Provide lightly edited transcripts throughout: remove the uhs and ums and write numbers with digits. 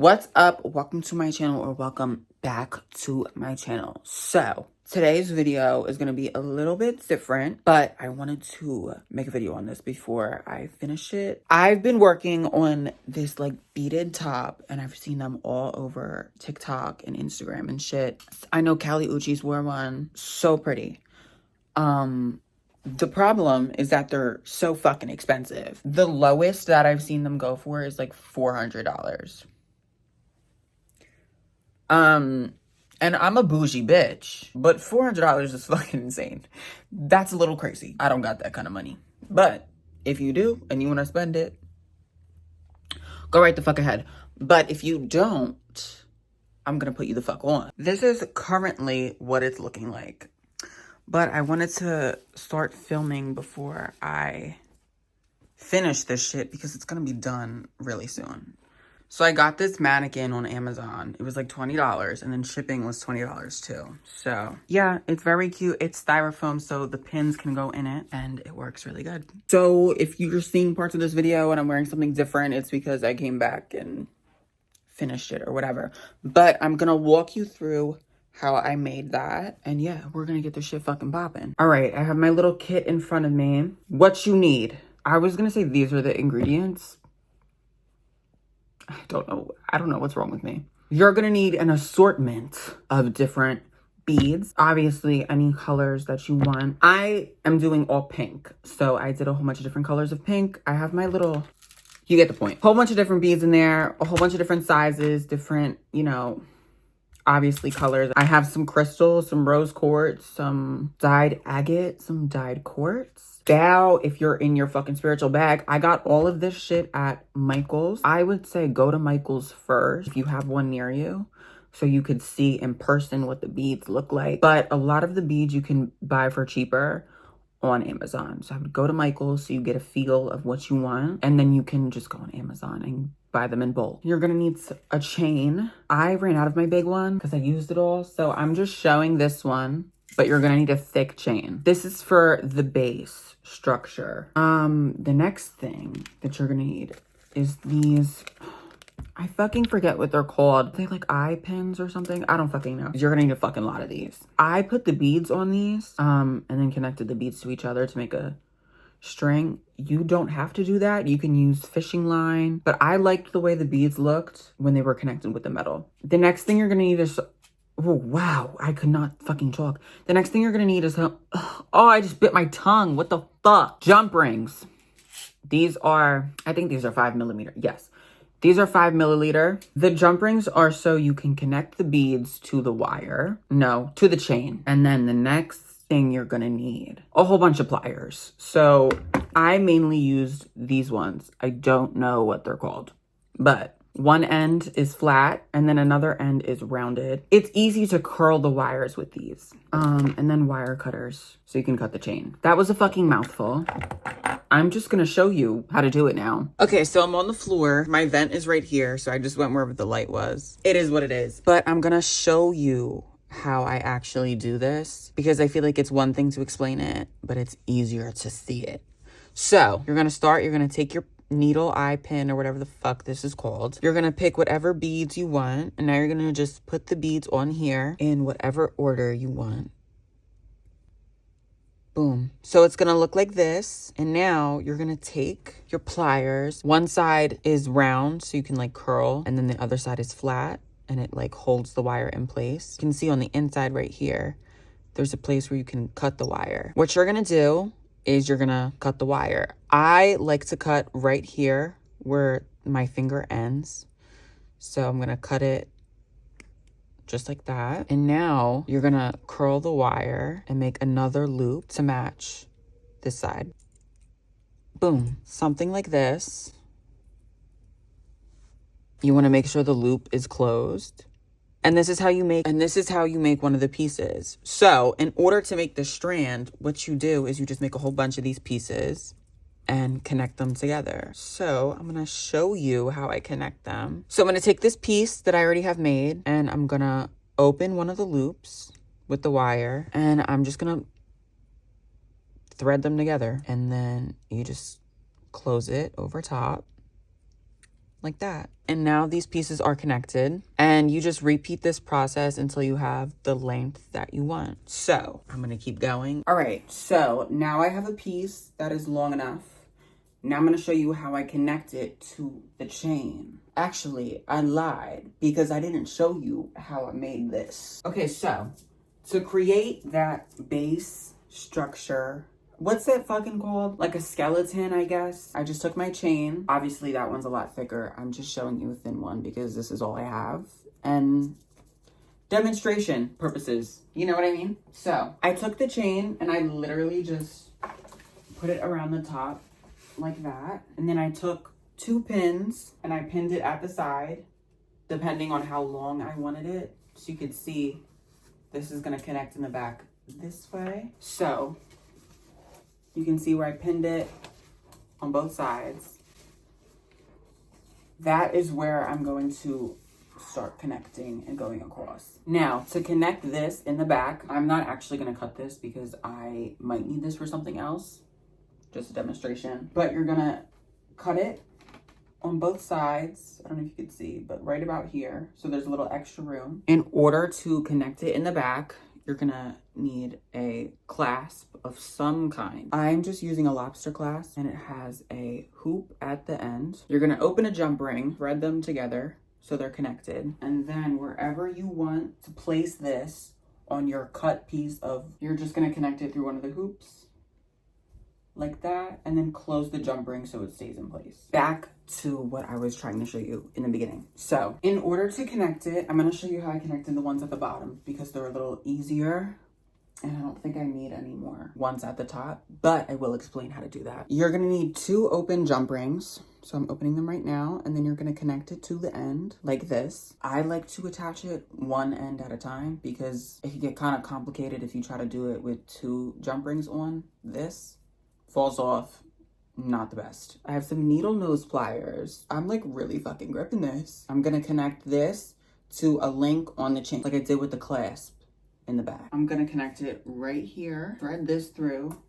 What's up? Welcome to my channel, or welcome back to my channel. So today's video is going to be a little bit different, but I wanted to make a video on this before I finish it. I've been working on this like beaded top, and I've seen them all over TikTok and Instagram and shit. I know Callie Uchis wore one. So pretty. The problem is that they're so fucking expensive. The lowest that I've seen them go for is like $400. And I'm a bougie bitch, but $400 is fucking insane. That's a little crazy. I don't got that kind of money. But if you do and you want to spend it, go right the fuck ahead. But if you don't, I'm gonna put you the fuck on. This is currently what it's looking like. But I wanted to start filming before I finish this shit because it's gonna be done really soon. So I got this mannequin on Amazon. It was like $20, and then shipping was $20 too. So yeah, it's very cute. It's styrofoam, so the pins can go in it, and it works really good. So if you're seeing parts of this video and I'm wearing something different, it's because I came back and finished it or whatever. But I'm gonna walk you through how I made that. And yeah, we're gonna get this shit fucking popping. All right, I have my little kit in front of me. What you need. I was gonna say these are the ingredients. I don't know what's wrong with me. You're gonna need an assortment of different beads. Obviously, any colors that you want. I am doing all pink. So I did a whole bunch of different colors of pink. I have my little, you get the point. Whole bunch of different beads in there, a whole bunch of different sizes, different, you know, obviously colors. I have some crystals, some rose quartz, some dyed agate, some dyed quartz. Now, if you're in your fucking spiritual bag, I got all of this shit at Michael's. I would say go to Michael's first if you have one near you, so you could see in person what the beads look like. But a lot of the beads you can buy for cheaper on Amazon. So I would go to Michael's so you get a feel of what you want, and then you can just go on Amazon and buy them in bulk. You're gonna need a chain. I ran out of my big one because I used it all, so I'm just showing this one, but you're gonna need a thick chain. This is for the base structure. The next thing that you're gonna need is these, I fucking forget what they're called. They like eye pins or something. I don't fucking know. You're gonna need a fucking lot of these. I put the beads on these, and then connected the beads to each other to make a string. You don't have to do that. You can use fishing line, but I liked the way the beads looked when they were connected with the metal. The next thing you're gonna need is, oh wow, I could not fucking talk. The next thing you're gonna need is, oh, I just bit my tongue. What the fuck? Jump rings. These are, I think these are 5mm. Yes. These are 5mm. The jump rings are so you can connect the beads to the wire. No, to the chain. And then the next thing you're gonna need a whole bunch of pliers. So I mainly used these ones. I don't know what they're called, but one end is flat and then another end is rounded. It's easy to curl the wires with these. And then wire cutters so you can cut the chain. That was a fucking mouthful. I'm just gonna show you how to do it now. Okay, so I'm on the floor. My vent is right here, so I just went wherever the light was. It is what it is. But I'm gonna show you how I actually do this because I feel like it's one thing to explain it, but it's easier to see it. So you're gonna take your needle eye pin or whatever the fuck this is called. You're gonna pick whatever beads you want, and now you're gonna just put the beads on here in whatever order you want. Boom. So it's gonna look like this. And now you're gonna take your pliers. One side is round so you can like curl, and then the other side is flat and it like holds the wire in place. You can see on the inside right here, there's a place where you can cut the wire. What you're gonna do is you're gonna cut the wire. I like to cut right here where my finger ends. So I'm gonna cut it just like that. And now you're gonna curl the wire and make another loop to match this side. Boom, something like this. You wanna make sure the loop is closed. And this is how you make one of the pieces. So in order to make the strand, what you do is you just make a whole bunch of these pieces and connect them together. So I'm gonna show you how I connect them. So I'm gonna take this piece that I already have made, and I'm gonna open one of the loops with the wire, and I'm just gonna thread them together. And then you just close it over top. like that. And now these pieces are connected, and you just repeat this process until you have the length that you want. So I'm gonna keep going. All right, so now I have a piece that is long enough. Now I'm gonna show you how I connect it to the chain. Actually, I lied because I didn't show you how I made this. Okay, so to create that base structure, what's that fucking called? Like a skeleton, I guess. I just took my chain. Obviously, that one's a lot thicker. I'm just showing you a thin one because this is all I have. And demonstration purposes, you know what I mean? So I took the chain and I literally just put it around the top like that. And then I took 2 pins and I pinned it at the side, depending on how long I wanted it. So you could see this is gonna connect in the back this way. So you can see where I pinned it on both sides. That is where I'm going to start connecting and going across. Now, to connect this in the back, I'm not actually gonna cut this because I might need this for something else, just a demonstration. But you're gonna cut it on both sides. I don't know if you could see, but right about here. So there's a little extra room. In order to connect it in the back, you're gonna need a clasp of some kind. I'm just using a lobster clasp and it has a hoop at the end. You're gonna open a jump ring, thread them together so they're connected. And then wherever you want to place this on your cut piece of, you're just gonna connect it through one of the hoops like that, and then close the jump ring so it stays in place. Back to what I was trying to show you in the beginning. So in order to connect it, I'm gonna show you how I connected the ones at the bottom because they're a little easier. And I don't think I need any more ones at the top, but I will explain how to do that. You're gonna need 2 open jump rings. So I'm opening them right now, and then you're gonna connect it to the end like this. I like to attach it one end at a time because it can get kind of complicated if you try to do it with 2 jump rings on. This falls off, not the best. I have some needle nose pliers. I'm like really fucking gripping this. I'm gonna connect this to a link on the chain like I did with the clasp in the back. I'm gonna connect it right here, thread this through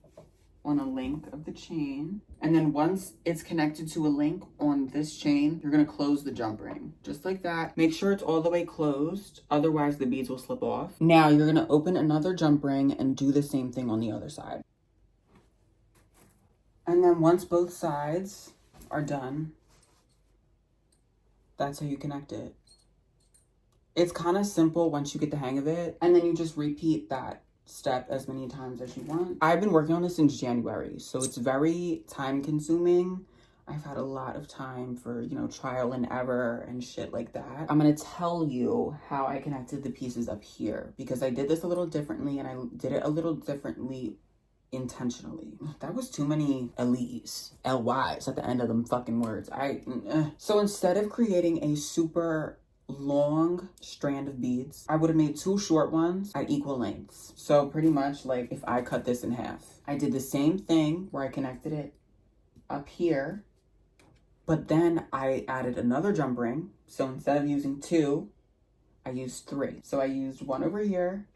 on a link of the chain. And then once it's connected to a link on this chain, you're gonna close the jump ring, just like that. Make sure it's all the way closed, otherwise the beads will slip off. Now you're gonna open another jump ring and do the same thing on the other side. And then once both sides are done, that's how you connect it. It's kind of simple once you get the hang of it. And then you just repeat that step as many times as you want. I've been working on this since January, so it's very time consuming. I've had a lot of time for, you know, trial and error and shit like that. I'm gonna tell you how I connected the pieces up here because I did this a little differently and I did it a little differently intentionally. That was too many L's at the end of them fucking words. So instead of creating a super long strand of beads, I would have made 2 short ones at equal lengths. So pretty much like if I cut this in half, I did the same thing where I connected it up here, but then I added another jump ring. So instead of using 2, I used 3. So I used one over here,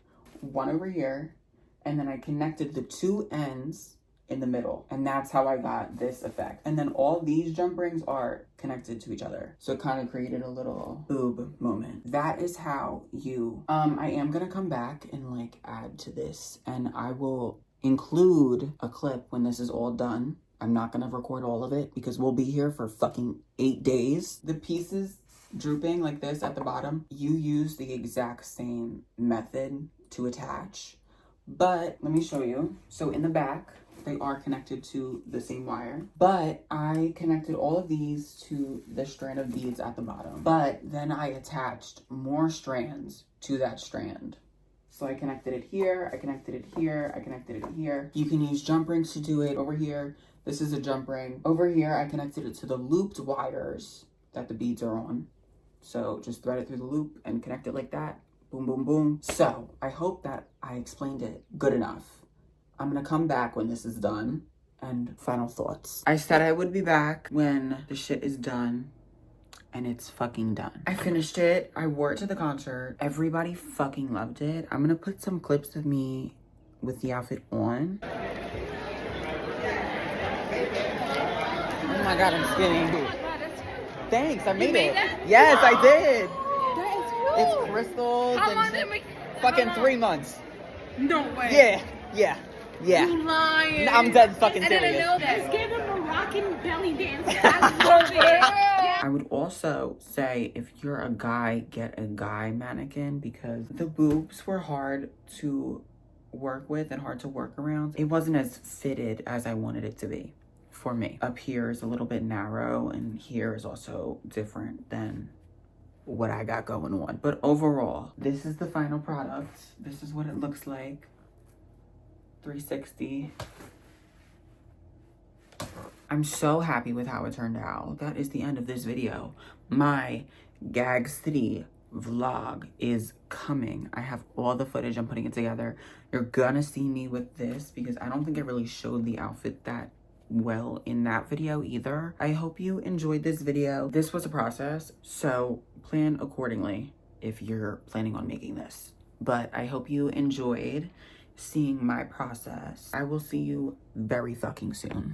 and then I connected the 2 ends in the middle. And that's how I got this effect. And then all these jump rings are connected to each other. So it kind of created a little boob moment. That is how you, I am gonna come back and like add to this, and I will include a clip when this is all done. I'm not gonna record all of it because we'll be here for fucking 8 days. The pieces drooping like this at the bottom, you use the exact same method to attach. But let me show you. So in the back, they are connected to the same wire, but I connected all of these to the strand of beads at the bottom. But then I attached more strands to that strand. So I connected it here, I connected it here, I connected it here. You can use jump rings to do it over here. This is a jump ring. Over here, I connected it to the looped wires that the beads are on. So just thread it through the loop and connect it like that. Boom, boom, boom. So I hope that I explained it good enough. I'm gonna come back when this is done. And final thoughts. I said I would be back when the shit is done, and it's fucking done. I finished it. I wore it to the concert. Everybody fucking loved it. I'm gonna put some clips of me with the outfit on. Oh my God, I'm spinning. Thanks, I made it. that? Yes, I did. That is cool. It's crystals. How and long did it make? fucking 3 months. No way. Yeah. You lying. I'm dead fucking I serious. didn't know that. Just give him a rockin' belly dance. I love it. I would also say if you're a guy, get a guy mannequin because the boobs were hard to work with and hard to work around. It wasn't as fitted as I wanted it to be for me. Up here is a little bit narrow and here is also different than what I got going on. But overall, this is the final product. This is what it looks like. 360. I'm so happy with how it turned out. That is the end of this video. My Gag City vlog is coming. I have all the footage. I'm putting it together. You're gonna see me with this because I don't think I really showed the outfit that well in that video either. I hope you enjoyed this video. This was a process, so plan accordingly if you're planning on making this. But I hope you enjoyed seeing my process. I will see you very fucking soon.